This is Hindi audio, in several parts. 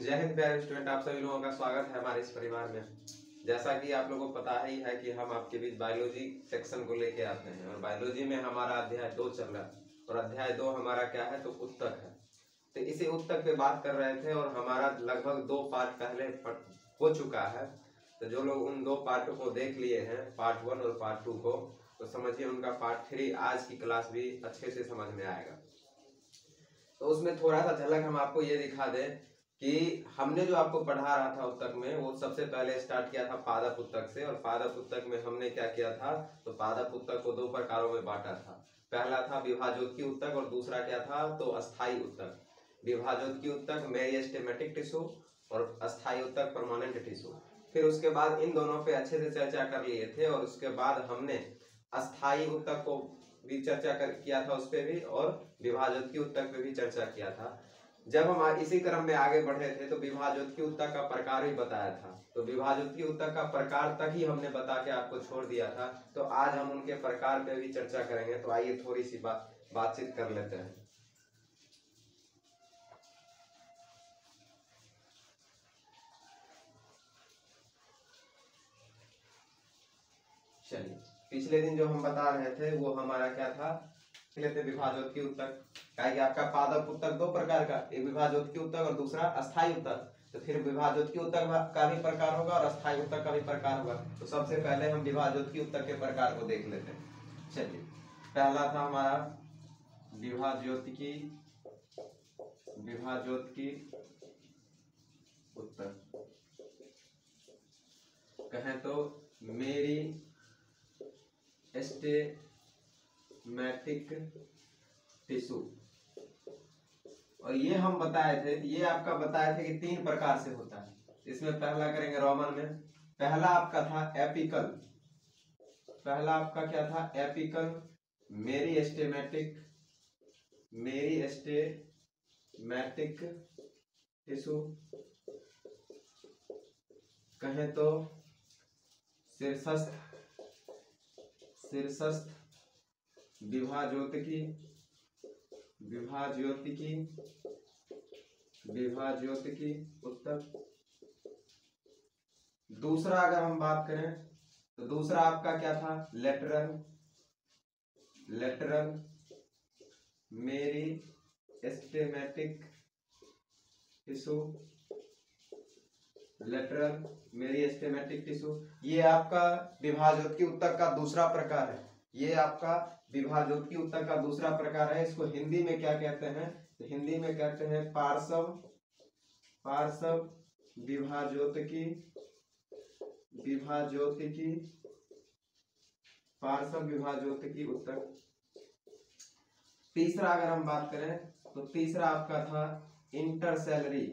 जय हिंद प्यारे स्टूडेंट, आप सभी लोगों का स्वागत है हमारे इस परिवार में। जैसा कि आप लोगों को पता ही है कि हम आपके बीच बायोलॉजी सेक्शन को लेके आते हैं और बायोलॉजी में हमारा अध्याय 2 चल रहा है और अध्याय 2 हमारा क्या है तो उत्तक है। तो इसी उत्तक पे बात कर रहे थे और हमारा लगभग 2 पार्ट पहले हो चुका है। तो जो लोग उन 2 पार्टों को देख लिए हैं, पार्ट 1 और पार्ट 2 को, तो समझिए उनका पार्ट 3 आज की क्लास भी अच्छे से समझ में आएगा। तो उसमें थोड़ा सा झलक हम आपको ये दिखा दें कि हमने जो आपको पढ़ा रहा था उत्तक में, वो सबसे पहले स्टार्ट किया था पादप उत्तक से। और पादप उत्तक में हमने क्या किया था, तो पादप उत्तक को 2 प्रकारों में बांटा था। पहला था विभाजोत्की उत्तक और दूसरा क्या था तो अस्थायी उत्तक। विभाजोत्की उत्तक मेरिस्टेमेटिक टिश्यू और अस्थायी उत्तक परमानेंट टिश्यू। फिर उसके बाद इन दोनों पे अच्छे से चर्चा कर लिए थे और उसके बाद हमने अस्थायी उत्तक को भी चर्चा किया था उस पर भी, और विभाजोत्की उत्तक पे भी चर्चा किया था। जब हम इसी क्रम में आगे बढ़ रहे थे तो विभाजोत्की उत्तक का प्रकार भी बताया था। तो विभाजोत्की उत्तक का प्रकार तक ही हमने बता के आपको छोड़ दिया था। तो आज हम उनके प्रकार पे भी चर्चा करेंगे। तो आइए थोड़ी सी बातचीत कर लेते हैं। चलिए, पिछले दिन जो हम बता रहे थे वो हमारा क्या था, लेते विभाजोत्की उत्तक का कि आपका पादप उत्तक 2 प्रकार का, एक विभाजोत्की उत्तक और दूसरा अस्थायी उत्तक। तो फिर विभाजोत्की उत्तक का भी प्रकार होगा और अस्थायी उत्तक का भी प्रकार होगा। तो सबसे पहले हम विभाजोत्की उत्तक के प्रकार को देख लेते हैं। चलिए, पहला था हमारा विभाजोत्की उत्तक, कहें तो मेरी एस्टेमेटिक टिश्यू। और ये हम बताए थे, ये आपका बताए थे कि 3 प्रकार से होता है। इसमें पहला करेंगे रोमन में। पहला आपका था एपिकल, पहला आपका क्या था एपिकल मेरिस्टेमेटिक टिश्यू, कहें तो शीर्षस्थ विभाजोत्की उत्तक। दूसरा अगर हम बात करें तो दूसरा आपका क्या था लेटरल मेरिस्टेमेटिक टिश्यू। ये आपका विभाजोत्की उत्तक का दूसरा प्रकार है। ये आपका विभाजोत्की उत्तक का दूसरा प्रकार है। इसको हिंदी में क्या कहते हैं, तो हिंदी में कहते हैं पार्श्व विभाजोत्की उत्तक। तीसरा अगर हम बात करें तो तीसरा आपका था इंटरसेलरी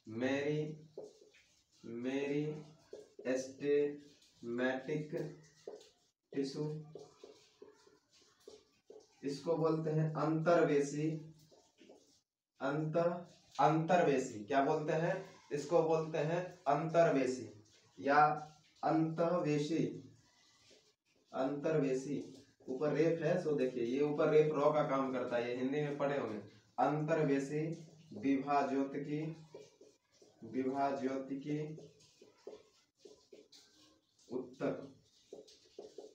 मेरिस्टेमेटिक टिश्यू। इसको बोलते हैं अंतर्वेशी। क्या बोलते हैं, इसको बोलते हैं अंतर्वेशी या अंतर्वेशी। ऊपर रेफ है, सो देखिए ये ऊपर रेफ रॉ का काम करता है, ये हिंदी में पढ़े होंगे। अंतर्वेशी विभाजोत्की उत्तक।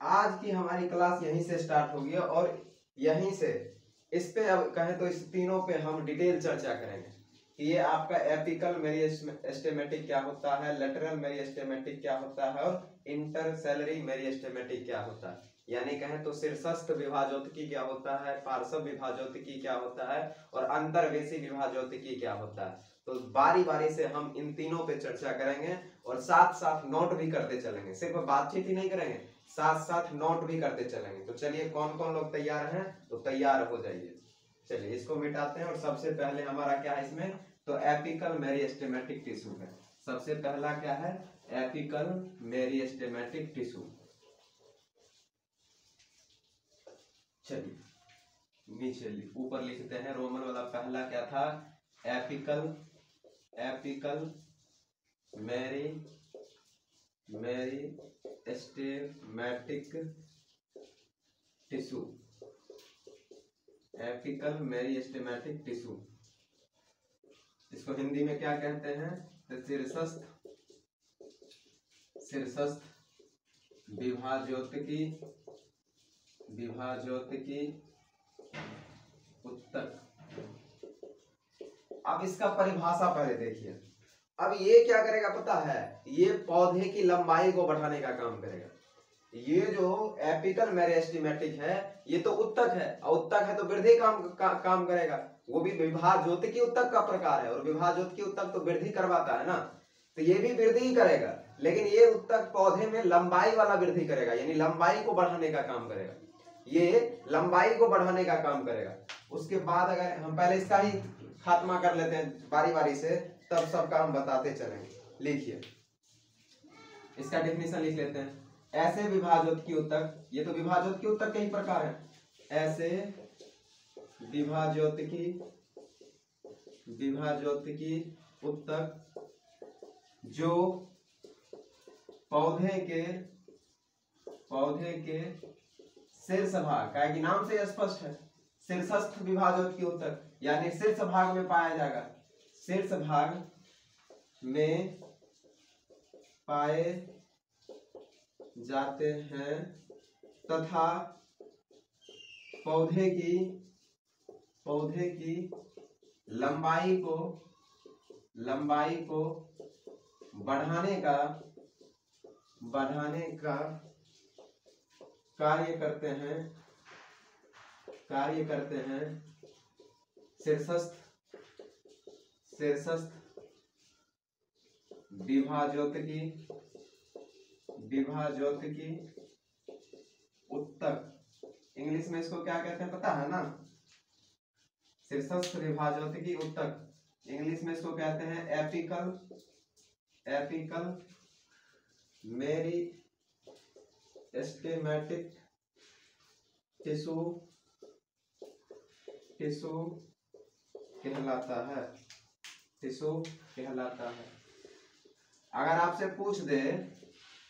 आज की हमारी क्लास यहीं से स्टार्ट होगी और यहीं से इस पे अब कहें तो इस तीनों पे हम डिटेल चर्चा करेंगे कि ये आपका एपिकल मेरिस्टेमेटिक क्या होता है, लेटरल मेरिस्टेमेटिक क्या होता है और इंटरसेलरी मेरिस्टेमेटिक क्या होता है। यानी कहें तो शीर्षस्थ विभाजोत्की क्या होता है, पार्श्व विभाजोत्की क्या होता है और अंतर्वेशी विभाजोत्की क्या होता है। तो बारी बारी से हम इन तीनों पे चर्चा करेंगे और साथ साथ नोट भी करते चलेंगे। सिर्फ बातचीत ही नहीं करेंगे, साथ साथ नोट भी करते चलेंगे। तो चलिए, कौन कौन लोग तैयार हैं, तो तैयार हो जाइए। चलिए इसको मिटाते हैं और सबसे पहले हमारा क्या है इसमें, तो एपिकल मेरिस्टेमेटिक टिश्यू है। सबसे पहला क्या है, एपिकल मेरिस्टेमेटिक टिश्यू। चलिए नीचे ऊपर लिखते हैं, रोमन वाला पहला क्या था, apical meristematic tissue. Apical meristematic tissue, इसको हिंदी में क्या कहते हैं? तो शीर्षस्थ विभाज्योतिकी उत्तक। अब इसका परिभाषा पहले देखिए। अब ये क्या करेगा पता है? ये पौधे की लंबाई को बढ़ाने का काम करेगा। ये जो एपिकल मेरिस्टेमेटिक है ये तो उत्तक है, और उत्तक है तो वृद्धि काम करेगा। वो भी विभाज्योतिकी उत्तक का प्रकार है, और विभाज्योतिकी उत्तक तो वृद्धि करवाता है ना, तो ये भी वृद्धि ही करेगा, लेकिन ये उत्तक पौधे में लंबाई वाला वृद्धि करेगा, यानी लंबाई को बढ़ाने का काम करेगा। ये लंबाई को बढ़ाने का काम करेगा। उसके बाद अगर हम पहले इसका ही खात्मा कर लेते हैं बारी बारी से, तब सब काम बताते चलेंगे। लिखिए, इसका डेफिनेशन लिख लेते हैं। ऐसे विभाज्योतिकी उत्तक, ये तो विभाज्योतिकी उत्तक के ही प्रकार है। ऐसे विभाज्योतिकी उत्तक जो पौधे के शीर्ष भाग, का नाम से स्पष्ट है, शीर्षस्थ विभाज्योतिकी उत्तक, यानी शीर्ष भाग में पाया जाएगा, शीर्ष भाग में पाए जाते हैं, तथा पौधे की लंबाई को बढ़ाने का कार्य करते हैं शीर्षस्थ विभाज्योतिकी उत्तक। इंग्लिश में इसको क्या कहते हैं पता है ना? शीर्षस्थ विभाज्योतिकी उत्तक, इंग्लिश में इसको कहते हैं एपिकल मेरिस्टेमेटिक टिश्यू कहलाता है। अगर आपसे पूछ दे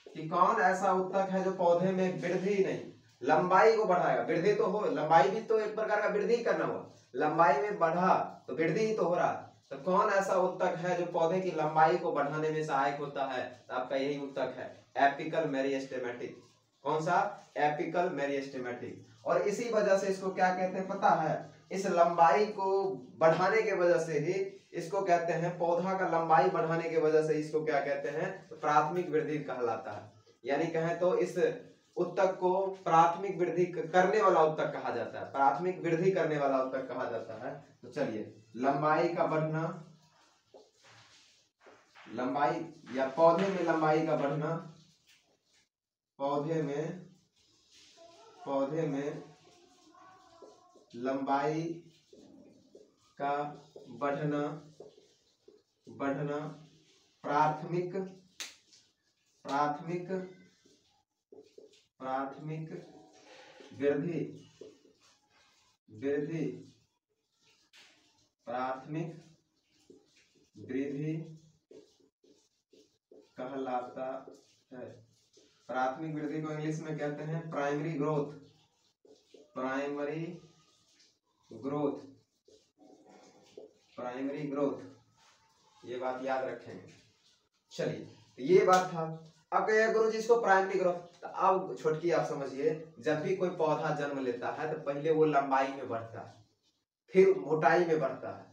कि कौन ऐसा उत्तक है जो पौधे में वृद्धि नहीं, लंबाई को बढ़ाएगा, वृद्धि तो हो, लंबाई भी तो एक प्रकार का वृद्धि करना हुआ, लंबाई में बढ़ा तो वृद्धि ही तो हो रहा, तो कौन ऐसा उत्तक है जो पौधे की लंबाई को बढ़ाने में सहायक होता है? तो आपका यही उत्तक है, एपिकल मेरिस्टेमेटिक। कौन सा? Apical meristematic. और इसी वजह से इसको क्या कहते हैं पता है? इस लंबाई को बढ़ाने के वजह से ही इसको कहते हैं, पौधा का लंबाई बढ़ाने के वजह से इसको क्या कहते हैं? प्राथमिक वृद्धि कहलाता है। यानी कहें तो इस उत्तक को प्राथमिक वृद्धि करने वाला उत्तक कहा जाता है, प्राथमिक वृद्धि करने वाला उत्तक कहा जाता है। तो चलिए, लंबाई का बढ़ना, लंबाई या पौधे में लंबाई का बढ़ना, पौधे में लंबाई का बढ़ना प्राथमिक वृद्धि कहलाता है। प्राथमिक वृद्धि को इंग्लिश में कहते हैं प्राइमरी ग्रोथ। ये बात याद रखेंगे। चलिए, ये बात था। अब कहिए गुरु जी इसको प्राइमरी ग्रोथ, तो अब छोटकी आप समझिए, जब भी कोई पौधा जन्म लेता है तो पहले वो लंबाई में बढ़ता है, फिर मोटाई में बढ़ता है,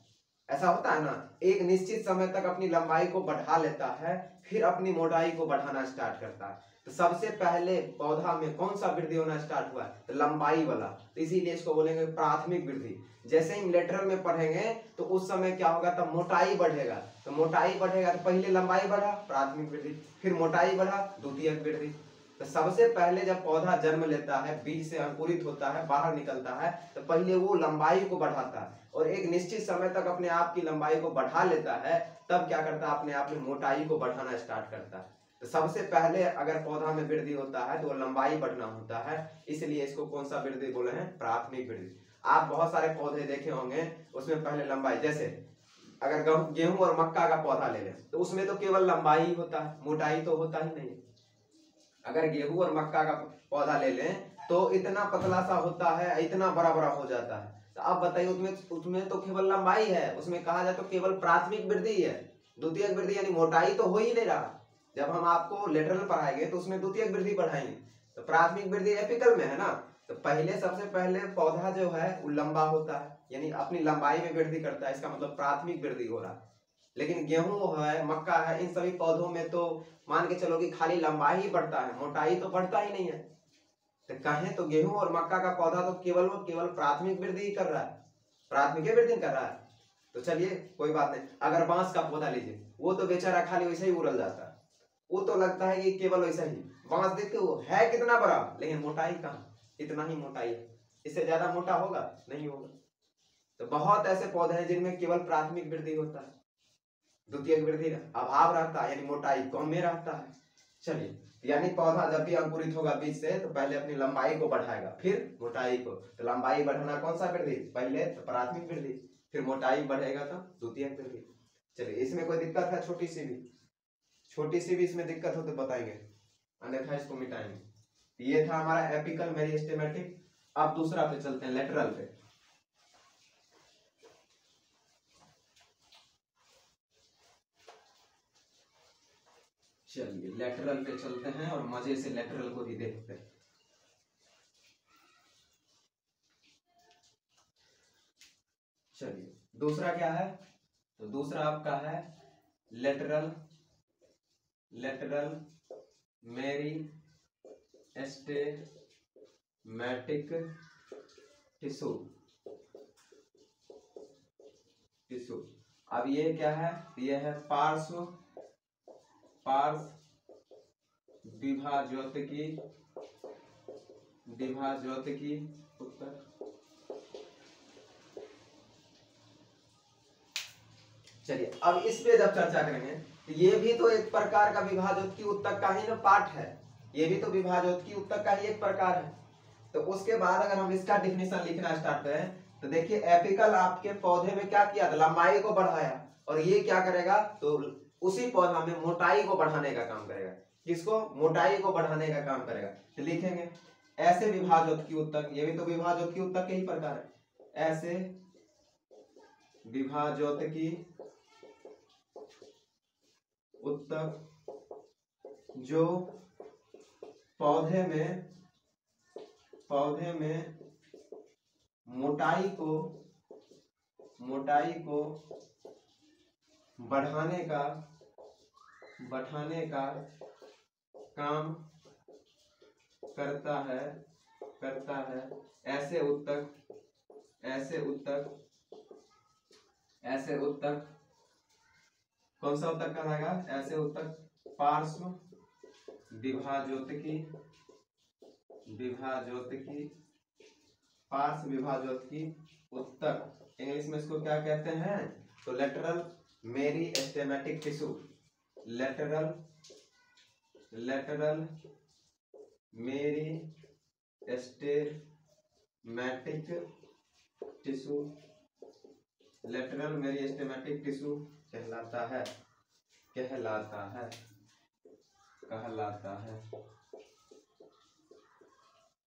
ऐसा होता है ना। एक निश्चित समय तक अपनी लंबाई को बढ़ा लेता है, फिर अपनी मोटाई को बढ़ाना स्टार्ट करता है। तो सबसे पहले पौधा में कौन सा वृद्धि होना स्टार्ट हुआ है? तो लंबाई वाला, तो इसीलिए इसको बोलेंगे प्राथमिक वृद्धि। जैसे ही लेटरल में पढ़ेंगे तो उस समय क्या होगा, तब मोटाई बढ़ेगा, तो मोटाई बढ़ेगा तो पहले लंबाई बढ़ा प्राथमिक वृद्धि, फिर मोटाई बढ़ा द्वितीयक वृद्धि। तो सबसे पहले जब पौधा जन्म लेता है, बीज से अंकुरित होता है, बाहर निकलता है, तो पहले वो लंबाई को बढ़ाता है, और एक निश्चित समय तक अपने आप की लंबाई को बढ़ा लेता है, तब क्या करता है, अपने आप में मोटाई को बढ़ाना स्टार्ट करता है। तो सबसे पहले अगर पौधा में वृद्धि होता है तो वो लंबाई बढ़ना होता है, इसलिए इसको कौन सा वृद्धि बोले हैं? प्राथमिक वृद्धि। आप बहुत सारे पौधे देखे होंगे, उसमें पहले लंबाई, जैसे अगर गेहूं और मक्का का पौधा ले लें तो उसमें तो केवल लंबाई ही होता है, मोटाई तो होता ही नहीं। अगर गेहूं और मक्का का पौधा ले लें तो इतना पतला सा होता है, इतना बड़ा बड़ा हो जाता है। तो अब बताइए उसमें उसमें तो केवल लंबाई है, उसमें कहा जाए तो केवल प्राथमिक वृद्धि है। द्वितीयक वृद्धि यानी मोटाई तो हो ही नहीं रहा। जब हम आपको लेटरल पढ़ाएंगे तो उसमें द्वितीयक वृद्धि पढ़ाएंगे, तो प्राथमिक वृद्धि एपिकल में है ना। तो पहले सबसे पहले पौधा जो है वो लंबा होता है, यानी अपनी लंबाई में वृद्धि करता है, इसका मतलब प्राथमिक वृद्धि हो रहा है। लेकिन गेहूं है, मक्का है, इन सभी पौधों में तो मान के चलो कि खाली लंबाई ही बढ़ता है, मोटाई तो बढ़ता ही नहीं है। तो कहें तो गेहूं और मक्का का पौधा तो केवल प्राथमिक वृद्धि ही कर रहा है, प्राथमिक वृद्धि कर रहा है। तो चलिए कोई बात नहीं। अगर बांस का पौधा लीजिए, वो तो बेचारा खाली वैसे ही उड़ल जाता है, वो तो लगता है कि केवल वैसा ही। बांस देखते हो है कितना बड़ा, लेकिन मोटाई कहाँ, इतना ही मोटाई है, इससे ज्यादा मोटा होगा नहीं होगा। तो बहुत ऐसे पौधे हैं जिनमें केवल प्राथमिक वृद्धि होता है, द्वितीयक वृद्धि अभाव रहता है, यानी मोटाई कम में रहता है। चलिए, यानी पौधा जब भी अंकुरित होगा बीज से तो पहले अपनी लंबाई को बढ़ाएगा, फिर मोटाई को। तो लंबाई बढ़ना कौन सा वृद्धि, पहले तो प्राथमिक वृद्धि, फिर मोटाई बढ़ेगा तो द्वितीयक वृद्धि। चलिए, इसमें कोई दिक्कत है, छोटी सी भी इसमें दिक्कत हो तो बताएंगे, अन्यथा इसको मिटाएंगे। ये था हमारा एपिकल मेरिस्टेमेटिक। अब दूसरा पे चलते हैं, लेटरल पे। चलिए लेटरल पे चलते हैं और मजे से लेटरल को ही देखते हैं। चलिए दूसरा क्या है, तो दूसरा आपका है लेटरल मेरिस्टेमेटिक टिश्यू। अब ये क्या है, ये है पार्श्व विभाज्योतिकी उत्तक। चलिए अब इस पे जब चर्चा करेंगे तो ये भी तो एक प्रकार का विभाज्योतिकी उत्तक का ही ना पार्ट है, ये भी तो विभाज्योतिकी उत्तक का ही एक प्रकार है। तो उसके बाद अगर हम इसका डिफिनेशन लिखना स्टार्ट करें तो देखिए, एपिकल आपके पौधे में क्या किया था, लंबाई को बढ़ाया, और ये क्या करेगा, तो उसी पौधा में मोटाई को बढ़ाने का काम करेगा। किसको, मोटाई को बढ़ाने का काम करेगा। तो लिखेंगे ऐसे विभाज्योतिकी उत्तक, ये भी तो विभाज्योतिकी उत्तक के ही प्रकार है, ऐसे विभाज्योतिकी उत्तक जो पौधे में मोटाई को बढ़ाने का काम करता है। ऐसे उत्तक कौन सा उत्तक कहलाएगा, ऐसे उत्तक पार्श्व विभाज्योतिकी उत्तक। इंग्लिश में इसको क्या कहते हैं, तो lateral meristematic tissue. Lateral meristematic tissue कहलाता है।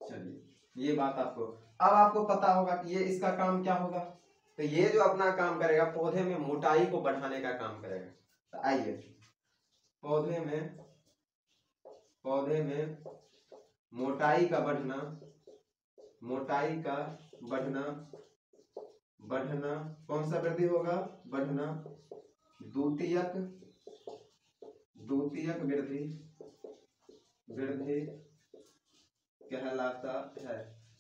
चलिए ये बात आपको अब आपको पता होगा कि ये इसका काम क्या होगा। तो ये जो अपना काम करेगा, पौधे में मोटाई को बढ़ाने का काम करेगा। तो आइए, पौधे में मोटाई का बढ़ना कौन सा वृद्धि होगा, बढ़ना द्वितीयक वृद्धि कहलाता है।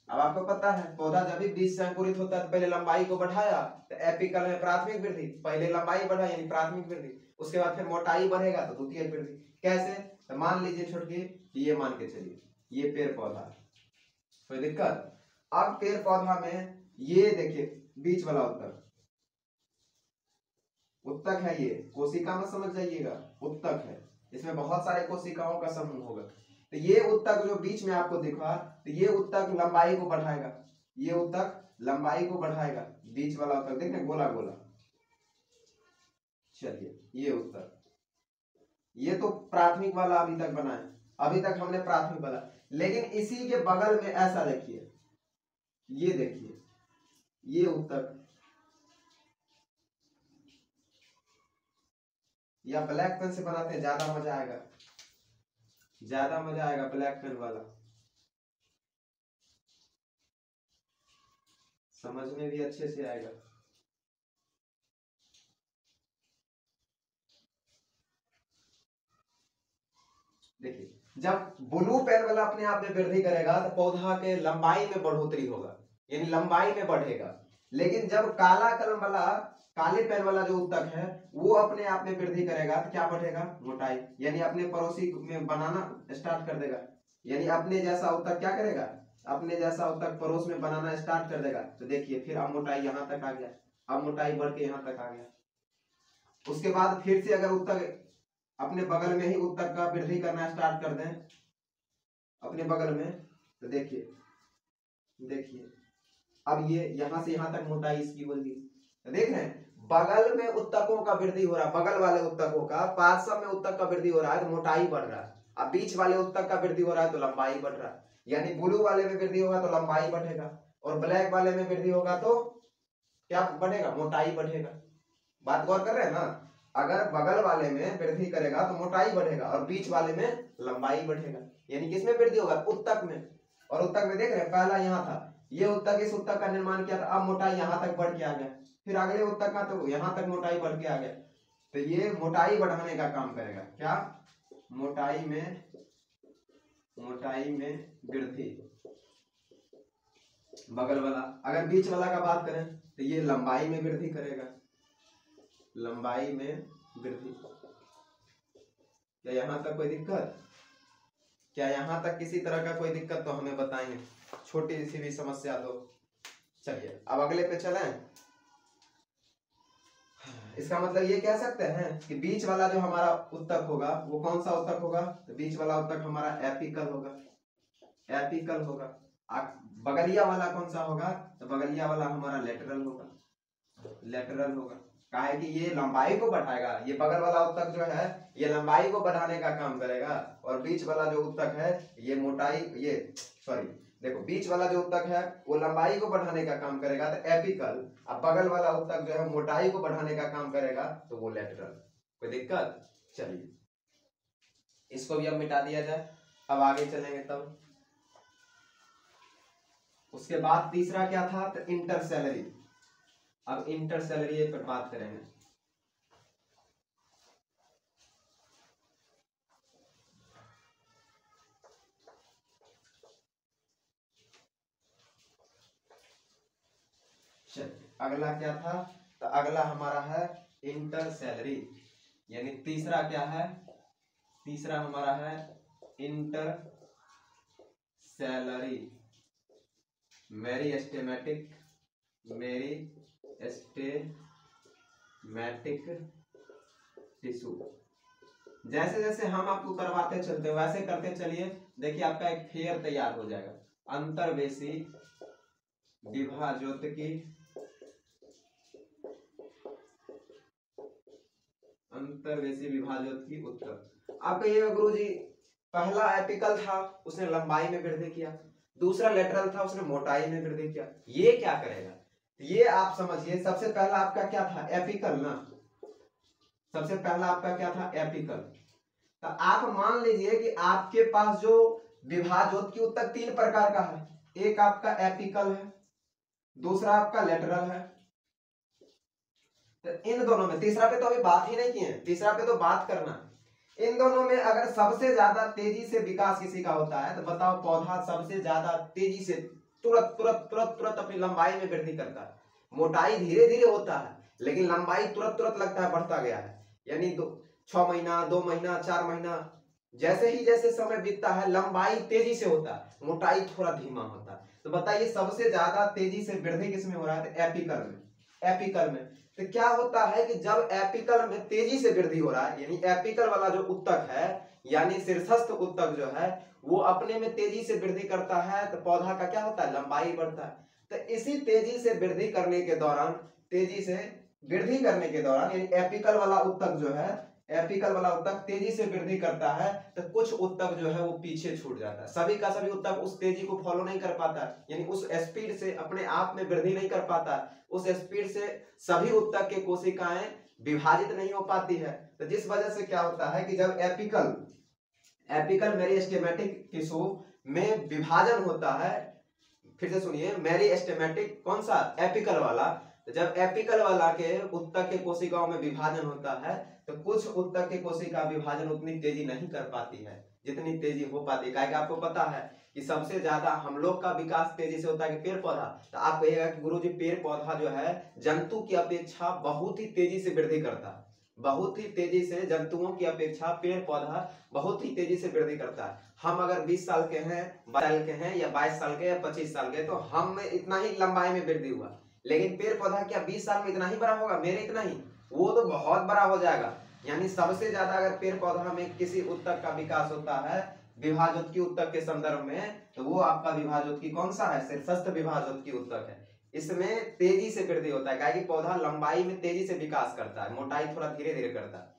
अब आपको पता है, पौधा जब भी बीज से अंकुरित होता है तो पहले लंबाई को बढ़ाया, तो एपिकल में प्राथमिक वृद्धि, पहले लंबाई बढ़ा यानी प्राथमिक वृद्धि, उसके बाद फिर मोटाई बढ़ेगा तो द्वितीयक वृद्धि। कैसे, तो मान लीजिए छुटकी, ये मान के चलिए ये पेड़ पौधा, कोई दिक्कत। अब पेड़ पौधा में ये देखिए बीच वाला उत्तक है, ये कोशिका में समझ जाइएगा, उत्तक है, इसमें बहुत सारे कोशिकाओं का समूह होगा। तो ये उत्तक जो बीच में आपको दिखा, तो ये उत्तक लंबाई को बढ़ाएगा, ये उत्तक लंबाई को बढ़ाएगा, बीच वाला उत्तक देखने गोला गोला। चलिए ये उत्तक, ये तो प्राथमिक वाला अभी तक बना है, अभी तक हमने प्राथमिक वाला, लेकिन इसी के बगल में ऐसा देखिए, ये देखिए ये उत्तक, या ब्लैक पेन से बनाते हैं, ज्यादा मजा आएगा, ज्यादा मजा आएगा ब्लैक पेन वाला, समझ में भी अच्छे से आएगा। देखिए, जब ब्लू पेन वाला अपने आप में वृद्धि करेगा तो पौधा के लंबाई में बढ़ोतरी होगा, यानी लंबाई में बढ़ेगा। लेकिन जब काला कलम वाला, काले पेन वाला जो उत्तक है वो अपने आप में वृद्धि करेगा तो क्या बढ़ेगा, मोटाई, यानी अपने पड़ोसी में बनाना स्टार्ट कर देगा, यानी अपने जैसा उत्तक क्या करेगा, अपने जैसा उत्तक पड़ोस में बनाना स्टार्ट कर देगा। तो देखिए फिर अब मोटाई यहाँ तक आ गया, अब मोटाई बढ़ के यहाँ तक आ गया। उसके बाद फिर से अगर उत्तक अपने बगल में ही उत्तक का वृद्धि करना स्टार्ट कर दें अपने बगल में, तो देखिए देखिए अब ये यहाँ से यहाँ तक मोटाई इसकी होगी। तो देख रहे हैं बगल में उत्तकों का वृद्धि हो रहा है, बगल वाले उत्तकों का, पार्श्व में उत्तक का वृद्धि हो रहा है तो मोटाई बढ़ रहा है। अब बीच वाले उत्तक का वृद्धि हो रहा है तो लंबाई बढ़ रहा है, यानी ब्लू वाले में वृद्धि होगा तो लंबाई बढ़ेगा, और ब्लैक वाले में वृद्धि होगा तो क्या बढ़ेगा, मोटाई बढ़ेगा। बात गौर कर रहे हैं ना, अगर बगल वाले में वृद्धि करेगा तो मोटाई बढ़ेगा और बीच वाले में लंबाई बढ़ेगा, यानी किसमें वृद्धि होगा, उत्तक में। और उत्तक में देख रहे हैं पहला यहाँ था, ये उत्तक इस उत्तक का निर्माण किया था, अब मोटाई यहाँ तक बढ़ के आ गया, फिर अगले उत्तक का तो यहाँ तक मोटाई बढ़ के आ गया। तो ये मोटाई बढ़ाने का काम करेगा, क्या, मोटाई में वृद्धि बगल वाला। अगर बीच वाला का बात करें तो ये लंबाई में वृद्धि करेगा, लंबाई में वृद्धि। क्या यहाँ तक कोई दिक्कत, क्या यहाँ तक किसी तरह का कोई दिक्कत तो हमें बताएंगे, छोटी सी भी समस्या तो। चलिए अब अगले पे चलें। इसका मतलब ये कह सकते हैं कि बीच वाला जो हमारा उत्तक होगा वो कौन सा उत्तक होगा, तो बीच वाला उत्तक हमारा एपिकल होगा, एपिकल होगा। बगलिया वाला कौन सा होगा, तो बगलिया वाला हमारा लेटरल होगा, लेटरल होगा। कहा है कि ये लंबाई को बढ़ाएगा, ये बगल वाला उत्तक जो है ये लंबाई को बढ़ाने का काम करेगा, और बीच वाला जो उत्तक है ये मोटाई, ये सॉरी देखो बीच वाला जो उत्तक है वो लंबाई को बढ़ाने का काम करेगा तो एपिकल, अब बगल वाला उत्तक जो है मोटाई को बढ़ाने का काम करेगा तो वो लेटरल। कोई दिक्कत, चलिए इसको भी अब मिटा दिया जाए, अब आगे चलेंगे तब। उसके बाद तीसरा क्या था, तो इंटरसेलरी। अब इंटरसेलरी पर बात करेंगे। अगला क्या था, तो अगला हमारा है इंटरसेलरी, यानी तीसरा क्या है, तीसरा हमारा है इंटरसेलरी मेरिस्टेमेटिक, मेरिस्टेमेटिक टिश्यू। जैसे जैसे हम आपको करवाते चलते वैसे करते चलिए, देखिए आपका एक फेयर तैयार हो जाएगा, अंतर्वेशी विभाजोत्की, अंतर्वेशी विभाजोत्की उत्तर। आपका ये गुरुजी पहला एपिकल था उसने लंबाई में वृद्धि किया, दूसरा लेटरल था उसने मोटाई में वृद्धि किया। ये क्या करेगा, ये आप समझिए। सबसे पहला आपका क्या था, एपिकल ना, सबसे पहला आपका क्या था, एपिकल। तो आप मान लीजिए कि आपके पास जो विभाजोत्की उत्तक तीन प्रकार का है, एक आपका एपिकल है, दूसरा आपका लेटरल है। तो इन दोनों में, तीसरा पे तो अभी बात ही नहीं की है, तीसरा पे तो बात करना। इन दोनों में अगर सबसे ज्यादा तेजी से विकास किसी का होता है तो बताओ पौधा सबसे ज्यादा तेजी से तुरंत तुरंत तुरंत तुरंत अपनी लंबाई में वृद्धि करता है। मोटाई धीरे धीरे होता है लेकिन लंबाई तुरंत तुरंत लगता है बढ़ता गया है, यानी 6 महीना 2 महीना 4 महीना जैसे ही जैसे समय बीतता है लंबाई तेजी से होता है, मोटाई थोड़ा धीमा होता है। तो बताइए सबसे ज्यादा तेजी से वृद्धि किसमें हो रहा है, तो एपिकल में, एपिकल में। तो क्या होता है कि जब एपिकल में तेजी से वृद्धि हो रहा है, यानी एपिकल वाला जो उत्तक है यानी शीर्षस्थ उत्तक जो है वो अपने में तेजी से वृद्धि करता है, तो पौधा का क्या होता है, लंबाई बढ़ता है। तो इसी तेजी से वृद्धि करने के दौरान, तेजी से वृद्धि करने के दौरान यानी एपिकल वाला उत्तक जो है एपिकल वाला उत्तक तेजी से वृद्धि करता है तो कुछ उत्तक जो है वो पीछे छूट जाता है। सभी का सभी उत्तक उस तेजी को फॉलो नहीं कर पाता, यानी उस स्पीड से अपने आप में वृद्धि नहीं कर पाता, उस स्पीड से सभी उत्तक के कोशिकाएं विभाजित नहीं हो पाती है। तो जिस वजह से क्या होता है कि जब एपिकल मेरिस्टेमेटिक टिश्यू में विभाजन होता है, फिर से सुनिए, मेरिस्टेमेटिक कौन सा, एपिकल वाला, तो जब एपिकल वाला के उत्तक के कोशिकाओं में विभाजन होता है तो कुछ उत्तक के कोशिका विभाजन उतनी तेजी नहीं कर पाती है जितनी तेजी हो पाती है। क्योंकि आपको पता है कि सबसे ज्यादा हम लोग का विकास तेजी से होता है कि पेड़ पौधा। तो आप कहिएगा कि गुरुजी पेड़ पौधा जो है जंतु की अपेक्षा बहुत ही तेजी से वृद्धि करता है, बहुत ही तेजी से, जंतुओं की अपेक्षा पेड़ पौधा बहुत ही तेजी से वृद्धि करता है। हम अगर 20 साल के हैं, 22 साल के हैं, या 22 साल के, या 25 साल के, तो हम में इतना ही लंबाई में वृद्धि हुआ, लेकिन पेड़ पौधा क्या 20 साल में इतना ही बड़ा होगा, मेरे इतना ही, वो तो बहुत बड़ा हो जाएगा। यानी सबसे ज्यादा अगर पेड़ पौधा में किसी उत्तक का विकास होता है विभाजोत्की उत्तक के संदर्भ में, तो वो आपका विभाजोत्की कौन सा है, शीर्षस्थ विभाजोत्की उत्तक है। इसमें तेजी से वृद्धि होता है, क्या कि पौधा लंबाई में तेजी से विकास करता है, मोटाई थोड़ा धीरे धीरे करता है।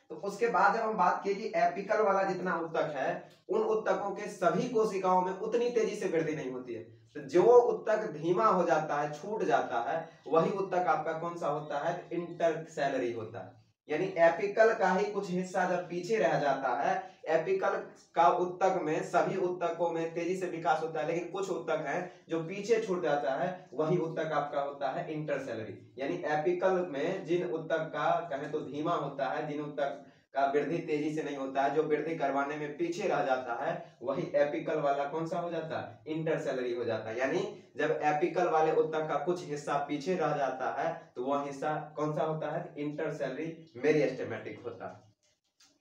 तो उसके बाद जब हम बात किए कि एपिकल वाला जितना उत्तक है उन उत्तकों के सभी कोशिकाओं में उतनी तेजी से वृद्धि नहीं होती है। तो जो उत्तक धीमा हो जाता है, छूट जाता है, वही उत्तक आपका कौन सा होता है, इंटरसेलरी होता है। यानी एपिकल का ही कुछ हिस्सा जब पीछे रह जाता है, एपिकल का उत्तक में सभी उत्तकों में तेजी से विकास होता है, लेकिन कुछ उत्तक हैं जो पीछे छूट जाता है, वही उत्तक आपका होता है इंटरसेलरी। यानी एपिकल में जिन उत्तक का कहें तो धीमा होता है, जिन उत्तक का वृद्धि तेजी से नहीं होता है, जो वृद्धि करवाने में पीछे रह जाता है, वही एपिकल वाला कौन सा हो जाता है, इंटरसेलरी हो जाता है। यानी जब एपिकल वाले उत्तक का कुछ हिस्सा पीछे रह जाता है तो वह हिस्सा कौन सा होता है, इंटरसेलरी मेरिस्टेमेटिक होता है।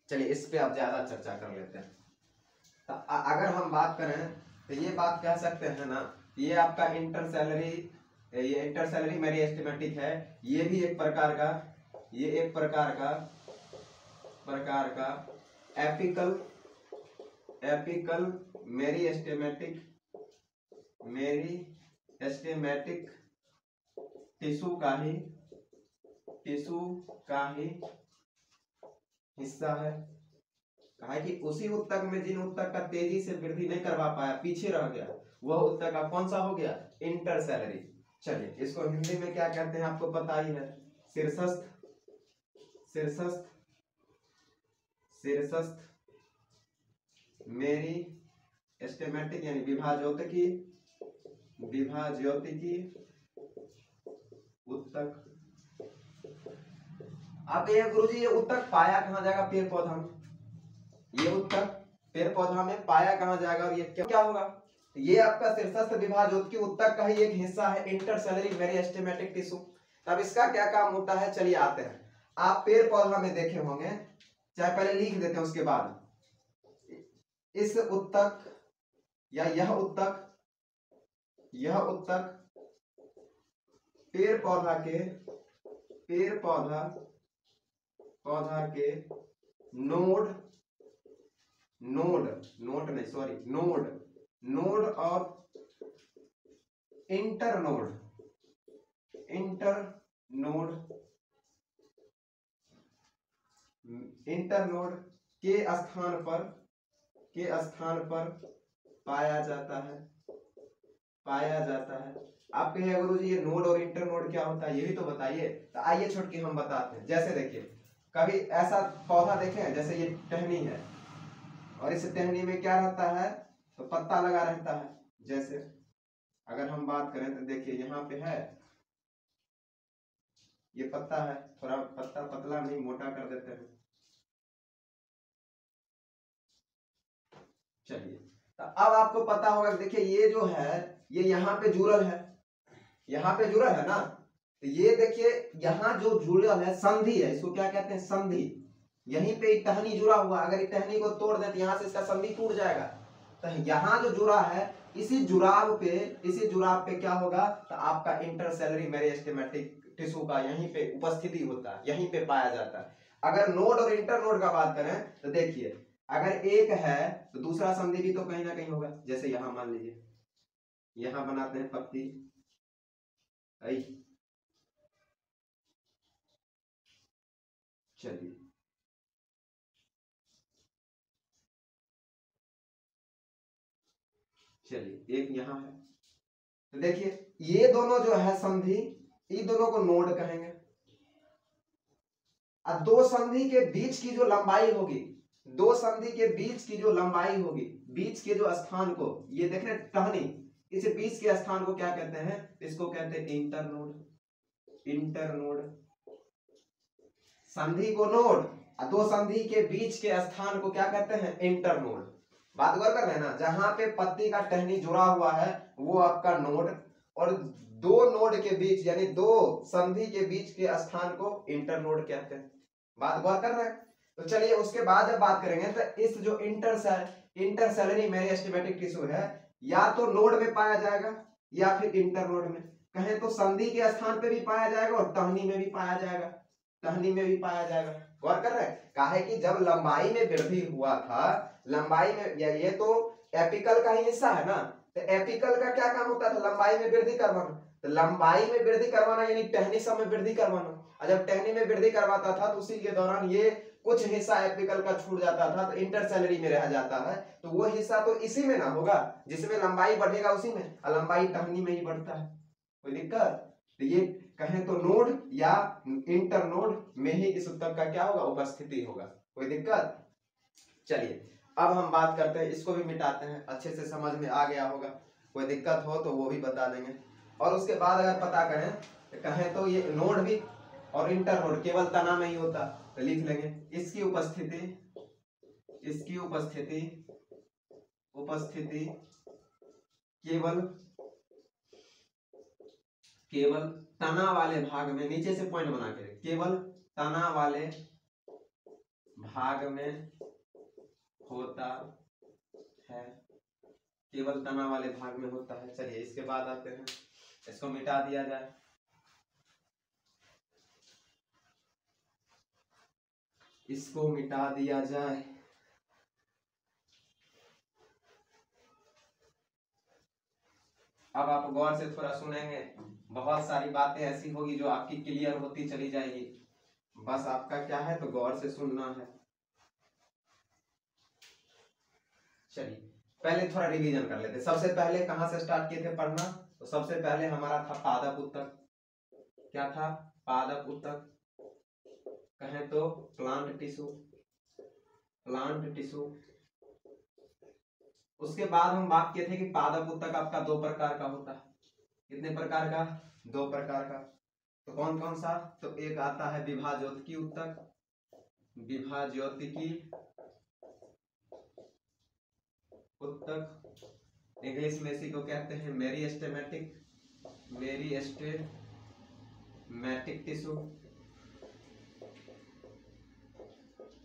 चलिए इस पे आप ज्यादा चर्चा कर लेते हैं। तो अगर हम बात करें तो ये बात कह सकते हैं ना, ये आपका इंटरसेलरी मेरिस्टेमेटिक है, ये भी एक प्रकार का, ये एक प्रकार का एपिकल मेरिस्टेमेटिक टिश्यू का ही हिस्सा है। कहा कि उसी उत्तक में जिन उत्तक का तेजी से वृद्धि नहीं करवा पाया, पीछे रह गया, वह उत्तक का कौन सा हो गया, इंटरसेलरी। चलिए इसको हिंदी में क्या कहते हैं आपको पता ही है, शीर्षस्थ मेरिस्टेमेटिक यानी विभाज्योतिकी उत्तक। आप ये गुरुजी ये उत्तक पाया कहां जाएगा, पेड़ पौधा में, ये उत्तक पेड़ पौधा में पाया कहां जाएगा, और ये क्या होगा, ये आपका शीर्षस्थ विभाज्योतिकी उत्तक का ही एक हिस्सा है, इंटरसेलरी मेरिस्टेमेटिक टिश्यू। तब इसका क्या काम होता है, चलिए आते हैं। आप पेड़ पौधा में देखे होंगे, चाहे पहले लिख देते हैं उसके बाद, इस उत्तक या यह उत्तक पेड़ पौधा के नोड और इंटरनोड के स्थान पर पाया जाता है। आप कहिए गुरुजी ये नोड और इंटरनोड क्या होता है, ये भी तो बताइए। तो आइए छोड़ के हम बताते हैं। जैसे देखिए, कभी ऐसा पौधा देखें, जैसे ये टहनी है और इस टहनी में क्या रहता है, तो पत्ता लगा रहता है। जैसे अगर हम बात करें तो देखिए यहाँ पे है, ये पत्ता है, थोड़ा पत्ता पतला नहीं मोटा कर देते हैं। चलिए तो अब आपको पता होगा, देखिए ये जो है ये यहाँ पे जुड़ल है, ना, तो ये देखिए यहाँ जो जुड़ल है संधि है, इसको क्या कहते हैं, संधि। यहीं पे टहनी जुड़ा हुआ, अगर टहनी को तोड़ दे तो यहाँ से इसका संधि टूट जाएगा। तो यहाँ जो जुड़ा है, इसी जुड़ाव पे क्या होगा, तो आपका इंटरसेलरी मेरिस्टेमेटिक टिश्यू का यहीं पे उपस्थिति होता है, यहीं पे पाया जाता है। अगर नोड और इंटरनोड का बात करें तो देखिए, अगर एक है तो दूसरा संधि भी तो कहीं ना कहीं होगा। जैसे यहां मान लीजिए, यहां बनाते हैं पत्ती, चलिए चलिए एक यहाँ है, तो देखिए ये दोनों जो है संधि, इन दोनों को नोड कहेंगे। अब दो संधि के बीच की जो लंबाई होगी, दो संधि के बीच की जो लंबाई होगी, बीच के जो स्थान को, ये देख रहे हैं टहनी, इस बीच के स्थान को क्या कहते हैं? इसको कहते हैं इंटरनोड। इंटरनोड, संधि को नोड, दो संधि के बीच के स्थान को क्या कहते हैं? इंटरनोड। बात गौर कर लेना, जहां पे पत्ती का टहनी जुड़ा हुआ है वो आपका नोड, और दो नोड के बीच यानी दो संधि के बीच के स्थान को इंटरनोड कहते हैं। बात गौर कर रहे हैं? तो चलिए उसके बाद जब बात करेंगे तो इस जो इंटरसेलरी मेरिस्टेमेटिक टिश्यू है, या तो नोड में पाया जाएगा या फिर इंटरनोड में। कहें तो संधि के स्थान पे भी पाया जाएगा और टहनी में भी पाया जाएगा, टहनी में भी पाया जाएगा। गौर कर रहे हैं? काहे कि जब लंबाई में वृद्धि हुआ था, लंबाई में, ये तो एपिकल का ही हिस्सा है ना, तो एपिकल का क्या काम होता था? लंबाई में वृद्धि करवाना। तो लंबाई में वृद्धि करवाना यानी टहनी सब में वृद्धि करवाना, और जब टहनी में वृद्धि करवाता था तो उसी के दौरान ये कुछ हिस्सा एपिकल का छूट जाता था, तो इंटरसेलरी में रह जाता है, तो वो हिस्सा तो इसी में ना होगा जिसमें लंबाई बढ़ेगा, उसी में, और लंबाई टहनी में ही बढ़ता है। कोई दिक्कत? तो ये कहें तो नोड या इंटरनोड में ही इस उत्तक का क्या होगा? उपस्थिति होगा। कोई दिक्कत? चलिए अब हम बात करते हैं, इसको भी मिटाते हैं, अच्छे से समझ में आ गया होगा। कोई दिक्कत हो तो वो भी बता देंगे। और उसके बाद अगर पता करें तो कहें तो ये नोड भी और इंटरनोड केवल तना में ही होता, तो लिख लेंगे इसकी उपस्थिति, इसकी उपस्थिति केवल तना वाले भाग में, नीचे से पॉइंट बना के, केवल तना वाले भाग में होता है, केवल तना वाले भाग में होता है। चलिए इसके बाद आते हैं, इसको मिटा दिया जाए। इसको मिटा दिया जाए। अब आप गौर से थोड़ा सुनेंगे, बहुत सारी बातें ऐसी होगी जो आपकी क्लियर होती चली जाएगी, बस आपका क्या है तो गौर से सुनना है। चलिए पहले थोड़ा रिवीजन कर लेते। सबसे पहले कहां से स्टार्ट किए थे पढ़ना? तो सबसे पहले हमारा था पादप उत्तक। क्या था? पादप उत्तक। कहें तो प्लांट टिश्यू, प्लांट टिश्यू। उसके बाद हम बात किए थे कि पादप उत्तक आपका दो प्रकार का होता है। कितने प्रकार का? दो प्रकार का। तो कौन कौन सा? तो एक आता है विभाज्योतिकी उत्तक, विभाज्योतिकी उत्तक, इंग्लिश में इसी को कहते हैं मेरिस्टेमेटिक, मेरिस्टेमेटिक टिश्यू।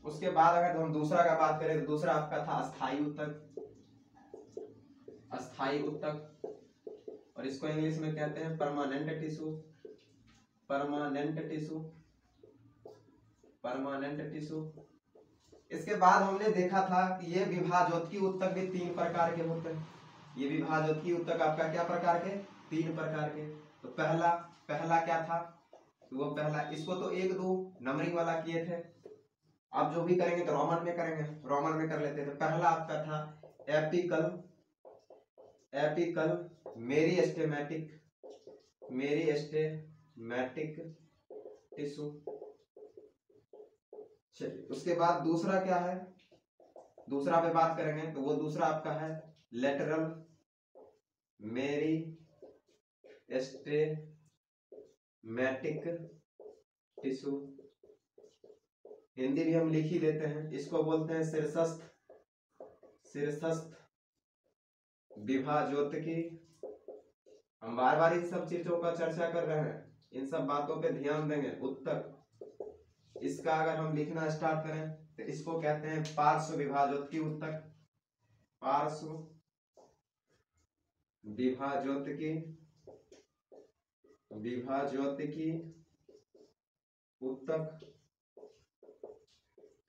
उसके बाद अगर हम दूसरा का बात करें तो दूसरा आपका था अस्थायी उत्तक, अस्थायी उत्तक, और इसको इंग्लिश में कहते हैं permanent tissue, permanent tissue, permanent tissue. इसके बाद हमने देखा था कि ये विभाज्योतिकी उत्तक भी तीन प्रकार के होते हैं। ये विभाज्योतिकी उत्तक आपका क्या प्रकार के? तीन प्रकार के। तो पहला क्या था? तो वो पहला, इसको तो एक दो नंबरिंग वाला किए थे, अब जो भी करेंगे तो रोमन में करेंगे, रोमन में कर लेते हैं। तो पहला आपका था apical, apical meristematic, meristematic tissue. चलिए उसके बाद दूसरा क्या है? दूसरा पे बात करेंगे तो वो दूसरा आपका है लेटरल मेरिस्टेमेटिक टिश्यू। हिंदी भी हम लिख ही देते हैं, इसको बोलते हैं शीर्षस्थ, शीर्षस्थ विभाज्योतिकी। हम बार बार इन सब चीजों का चर्चा कर रहे हैं, इन सब बातों पे ध्यान देंगे। उत्तक, इसका अगर हम लिखना स्टार्ट करें तो इसको कहते हैं पार्श्व विभाज्योतिकी उत्तक, पार्श्व विभाज्योतिकी, विभाज्योतिकी उत्तक,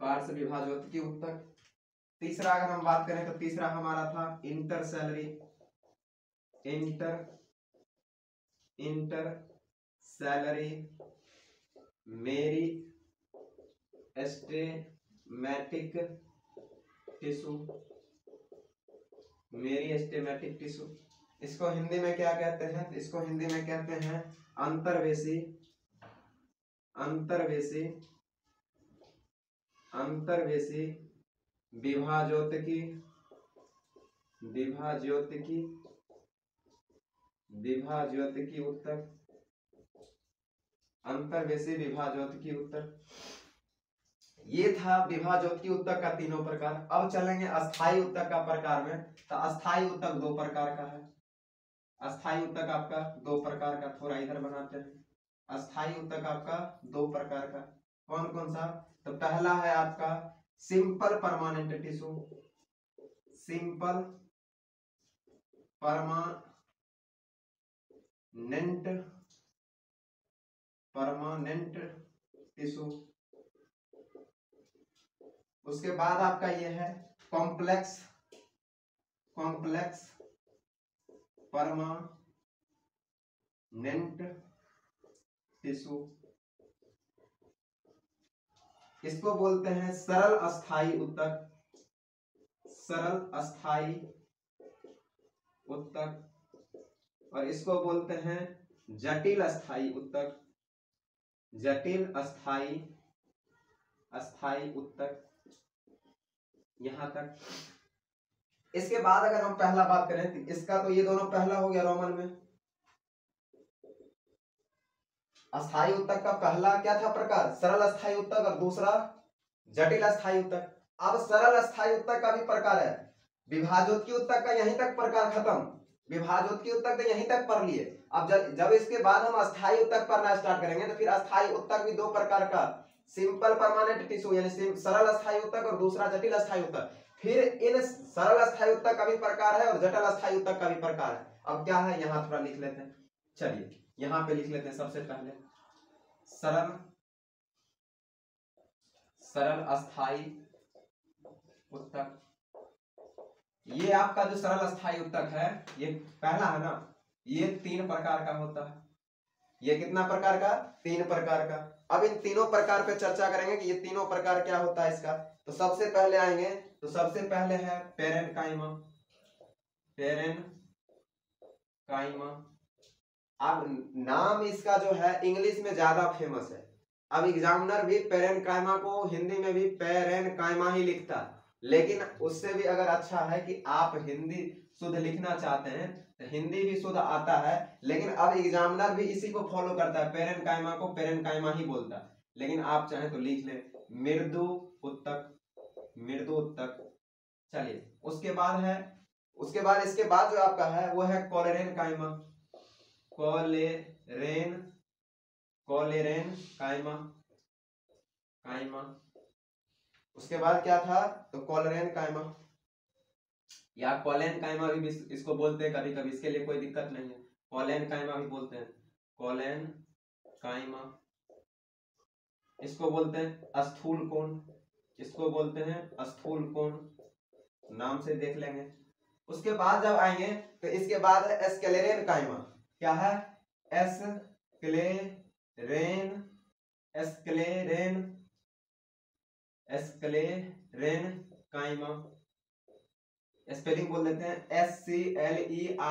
पार्श्व विभाज्योतिकी उत्तक। तीसरा अगर हम बात करें तो तीसरा हमारा था इंटरसेलरी, इंटरसेलरी मेरिस्टेमेटिक टिश्यू, मेरी स्टेमेटिक टिश्यू। इसको हिंदी में क्या कहते हैं? इसको हिंदी में कहते हैं अंतर्वेशी, अंतर्वेशी, अंतर्वेशी विभाज्योतिकी, विभाज्योतिकी, विभाज्योतिकी ऊतक, अंतर्वेशी विभाज्योतिकी ऊतक। ये था विभाज्योतिकी ऊतक का तीनों प्रकार। अब चलेंगे अस्थायी ऊतक का प्रकार में। तो अस्थायी ऊतक दो प्रकार का है। अस्थायी ऊतक आपका दो प्रकार का, थोड़ा इधर बनाते हैं। अस्थायी ऊतक आपका दो प्रकार का, कौन कौन सा? तो पहला है आपका simple permanent tissue, simple permanent, permanent tissue. उसके बाद आपका ये है कॉम्प्लेक्स, कॉम्प्लेक्स परमानेंट टिश्यू। इसको बोलते हैं सरल अस्थायी ऊतक, सरल अस्थायी ऊतक। और इसको बोलते हैं जटिल अस्थायी ऊतक, जटिल अस्थायी, अस्थायी ऊतक। यहां तक। इसके बाद अगर हम पहला बात करें तो इसका, तो ये दोनों पहला हो गया रोमन में। अस्थायी ऊतक का पहला क्या था प्रकार? सरल अस्थायी ऊतक, और दूसरा जटिल अस्थायी ऊतक। अब सरल अस्थायी ऊतक का भी प्रकार है। विभाज्योतिकी ऊतक का यहीं तक प्रकार खत्म, विभाज्योतिकी ऊतक तो यहीं तक पढ़ लिए। अब जब इसके बाद हम अस्थायी ऊतक पढ़ना स्टार्ट करेंगे तो फिर अस्थायी ऊतक भी दो प्रकार का, सिंपल परमानेंट टिश्यू यानी सरल अस्थायी ऊतक, और दूसरा जटिल अस्थायी ऊतक। फिर इन सरल अस्थायी ऊतक का भी प्रकार है और जटिल अस्थायी ऊतक का भी प्रकार है। अब क्या है, यहां थोड़ा लिख लेते हैं। चलिए यहां पे लिख लेते हैं सबसे पहले सरल, सरल अस्थायी ऊतक। ये आपका जो सरल अस्थायी ऊतक है, ये पहला है ना, ये तीन प्रकार का होता है। ये कितना प्रकार का? तीन प्रकार का। अब इन तीनों प्रकार पे चर्चा करेंगे कि ये तीनों प्रकार क्या होता है इसका। तो सबसे पहले आएंगे, तो सबसे पहले है पेरेनकाइमा, पेरेनकाइमा। अब नाम इसका जो है इंग्लिश में ज्यादा फेमस है। अब एग्जामिनर भी पेरेनकाइमा को हिंदी में भी पेरेनकाइमा ही लिखता है, लेकिन उससे भी अगर अच्छा है कि आप हिंदी शुद्ध लिखना चाहते हैं तो हिंदी भी शुद्ध आता है, लेकिन अब एग्जामिनर भी इसी को फॉलो करता है, पेरेनकाइमा को पेरेनकाइमा ही बोलता है। लेकिन आप चाहें तो लिख ले मृदु ऊतक, मृदु ऊतक। चलिए उसके बाद है, उसके बाद इसके बाद जो आपका है वो है कोलेरेनकाइमा, कोलेरेन, कोलेरेनकाइमा, काइमा। उसके बाद क्या था, तो कोलेरेनकाइमा या कोलेनकाइमा भी इसको बोलते हैं कभी कभी, इसके लिए कोई दिक्कत नहीं है, कोलेनकाइमा भी बोलते हैं, कोलेनकाइमा। इसको बोलते हैं स्थूल कोण, इसको बोलते हैं स्थूल कोण, नाम से देख लेंगे। उसके बाद जब आएंगे तो इसके बाद है स्क्लेरेनकाइमा। क्या है? स्क्लेरेन, स्क्लेरेन, स्क्लेरेनकाइमा। स्पेलिंग बोल देते हैं SCLERENCHYMA,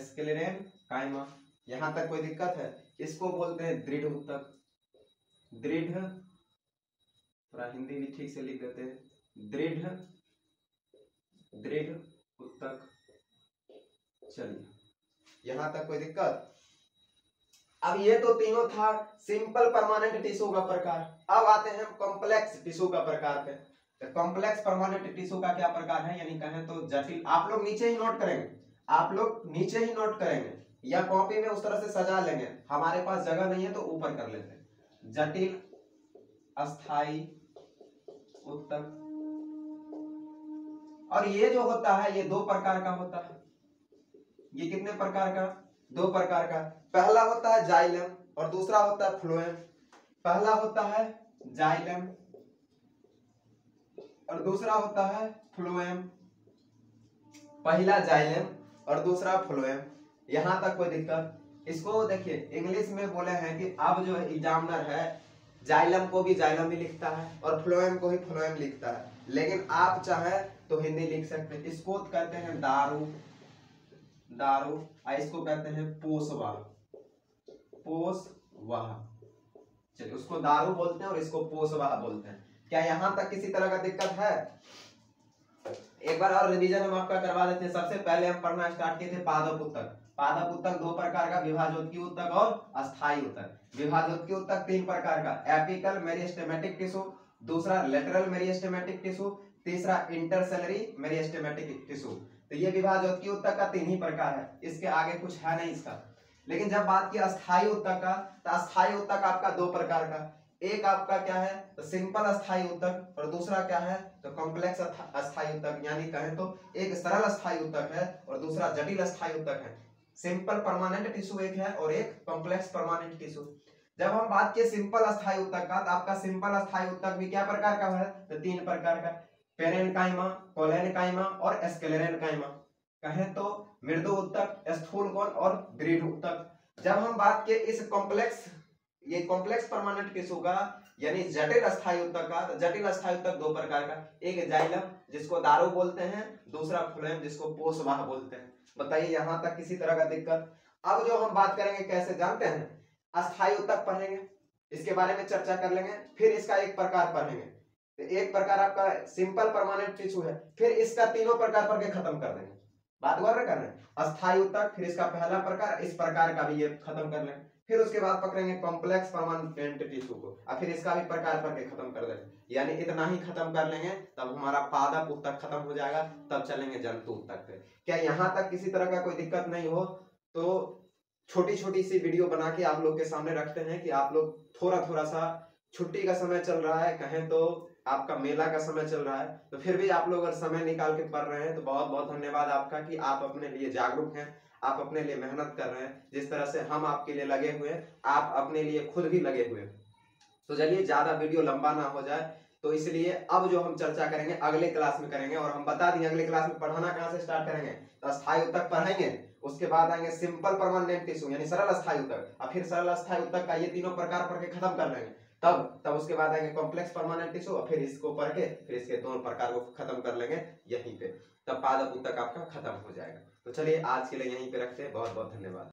स्क्लेरेनकाइमा। यहां तक कोई दिक्कत है? इसको बोलते हैं दृढ़ ऊतक, दृढ़, थोड़ा हिंदी भी ठीक से लिख देते हैं, दृढ़, दृढ़ ऊतक। चलिए यहां तक कोई दिक्कत? अब ये तो तीनों था सिंपल परमानेंट टिश्यू का प्रकार। अब आते हैं कॉम्प्लेक्स टिश्यू का प्रकार पे। तो कॉम्प्लेक्स परमानेंट टिश्यू का क्या प्रकार है, यानी कहें तो जटिल। आप लोग नीचे ही नोट करेंगे, आप लोग नीचे ही नोट करेंगे या कॉपी में उस तरह से सजा लेंगे। हमारे पास जगह नहीं है तो ऊपर कर लेते हैं। जटिल अस्थाई ऊतक। और ये जो होता है ये दो प्रकार का होता है। ये कितने प्रकार का? दो प्रकार का। पहला होता है जाइलम और दूसरा होता है फ्लोएम। पहला होता है जाइलम और दूसरा होता है फ्लोएम। पहला जाइलम और दूसरा फ्लोएम। यहां तक कोई दिक्कत? इसको देखिए इंग्लिश में बोले हैं कि अब जो एग्जामिनर है जाइलम को भी जाइलम ही लिखता है और फ्लोएम को ही फ्लोएम लिखता है, लेकिन आप चाहे तो हिंदी लिख सकते हैं। इसको कहते हैं दारू, दारू, और इसको कहते हैं पोसवा, पोसवाह। चलिए, उसको दारू बोलते हैं और इसको पोसवाह बोलते हैं। क्या यहां तक किसी तरह का दिक्कत है? एक बार और रिवीजन हम आपका करवा देते हैं। सबसे पहले हम पढ़ना स्टार्ट किए थे पादप उत्तक। पादप उत्तक दो प्रकार का, विभाजोत्कीय उत्तक और अस्थायी उत्तक। विभाजोत्कीय उत्तक तीन प्रकार का, एपिकल मेरिस्टेमेटिक टिश्यू, दूसरा लेटरल मेरिस्टेमेटिक टिश्यू, तीसरा इंटरसेलरी मेरिस्टेमेटिक टिश्यू। तो ये विभाजोत्कीय उत्तक का तीन ही प्रकार है, इसके आगे कुछ है नहीं इसका। लेकिन जब बात की अस्थायी उत्तक का, तो अस्थायी उत्तक आपका दो प्रकार का, एक आपका क्या है तो सिंपल अस्थायी उत्तक, और दूसरा क्या है तो कॉम्प्लेक्स अस्थायी उत्तक। यानी कहें तो एक सरल अस्थायी उत्तक है और दूसरा जटिल अस्थायी उत्तक है। सिंपल परमानेंट टिश्यू एक है और एक कॉम्प्लेक्स परमानेंट टिश्यू। जब हम बात किए सिंपल अस्थायी उत्तक का, तो आपका सिंपल अस्थायी उत्तक भी क्या प्रकार का है तो तीन प्रकार का, पेरेन्काइमा, कोलेनकाइमा और स्क्लेरेन्काइमा। कहें तो मृदु उत्तक, स्थूल कोण और दृढ़ उत्तक। जब हम बात किए इस कॉम्प्लेक्स, ये कॉम्प्लेक्स परमानेंट टिश्यू का यानी जटिल अस्थायी उत्तक का, तो जटिल अस्थायी उत्तक दो प्रकार का, एक जाइलम जिसको दारू बोलते हैं, दूसरा फ्लोएम जिसको पोसवाह बोलते हैं। बताइए यहां तक किसी तरह का दिक्कत? अब जो हम बात करेंगे कैसे जानते हैं, अस्थायी उत्तक पढ़ेंगे, इसके बारे में चर्चा कर लेंगे, फिर इसका एक प्रकार पढ़ेंगे। तो एक प्रकार आपका सिंपल परमानेंट टिश्यू है, फिर इसका तीनों प्रकार पढ़ के खत्म कर देंगे। बात गौर कर रहे हैं, अस्थायी उत्तक, फिर इसका पहला प्रकार, इस प्रकार का भी ये खत्म कर लेंगे, फिर उसके बाद पकड़ेंगे कॉम्प्लेक्स परमानेंट टिश्यू को, और फिर इसका भी प्रकार पढ़ के खत्म कर देंगे। यानी इतना ही खत्म कर लेंगे, तब हमारा पादप उत्तक खत्म हो जाएगा, तब चलेंगे जंतु उत्तक पे। क्या यहाँ तक किसी तरह का कोई दिक्कत नहीं हो तो छोटी छोटी सी वीडियो बना के आप लोग के सामने रखते हैं कि आप लोग थोड़ा सा, छुट्टी का समय चल रहा है, कहें तो आपका मेला का समय चल रहा है, तो फिर भी आप लोग अगर समय निकाल के पढ़ रहे हैं तो बहुत बहुत धन्यवाद आपका कि आप अपने लिए जागरूक हैं, आप अपने लिए मेहनत कर रहे हैं। जिस तरह से हम आपके लिए लगे हुए हैं, आप अपने लिए खुद भी लगे हुए हैं। तो चलिए ज्यादा वीडियो लंबा ना हो जाए, तो इसलिए अब जो हम चर्चा करेंगे अगले क्लास में करेंगे। और हम बता दें अगले क्लास में पढ़ाना कहां से स्टार्ट करेंगे, तो अस्थायी उत्तक पढ़ेंगे, उसके बाद आएंगे सिंपल परमानेंट टिश्यू यानी सरल अस्थायी उत्तक, और फिर सरल अस्थायी उत्तक का ये तीनों प्रकार पढ़ के खत्म कर लेंगे। तब उसके बाद आएंगे कॉम्प्लेक्स परमानेंट टिश्यू, और फिर इसको पढ़ के फिर इसके दोनों प्रकार को खत्म कर लेंगे यहीं पे, तब पादप उत्तक आपका खत्म हो जाएगा। तो चलिए आज के लिए यहीं पे रखते हैं, बहुत बहुत धन्यवाद।